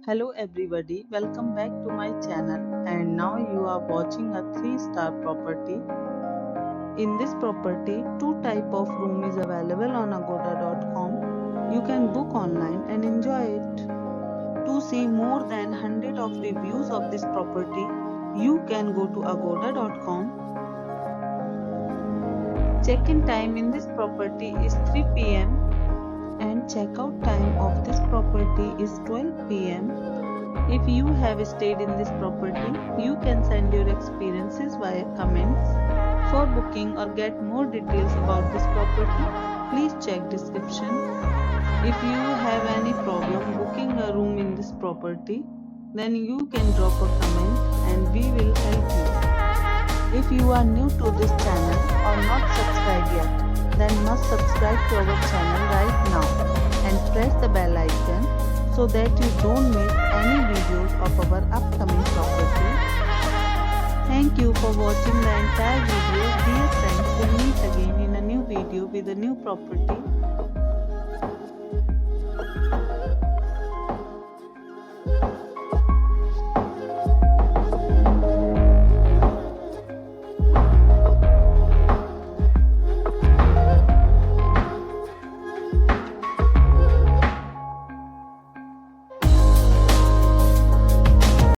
Hello everybody, welcome back to my channel, and now you are watching a 3-star property. In this property, two type of room is available on agoda.com. You can book online and enjoy it. To see more than 100 of reviews of this property, you can go to agoda.com. Check-in time in this property is 3 p.m. and checkout time of this property is 12 p.m. If you have stayed in this property, you can send your experiences via comments. For booking or get more details about this property, please check description. If you have any problem booking a room in this property, then you can drop a comment and we will help you. If you are new to this channel or not subscribed yet, then must subscribe to our channel right now and press the bell icon so that you don't miss any videos of our upcoming property. Thank you for watching the entire video. Dear friends, we'll meet again in a new video with a new property.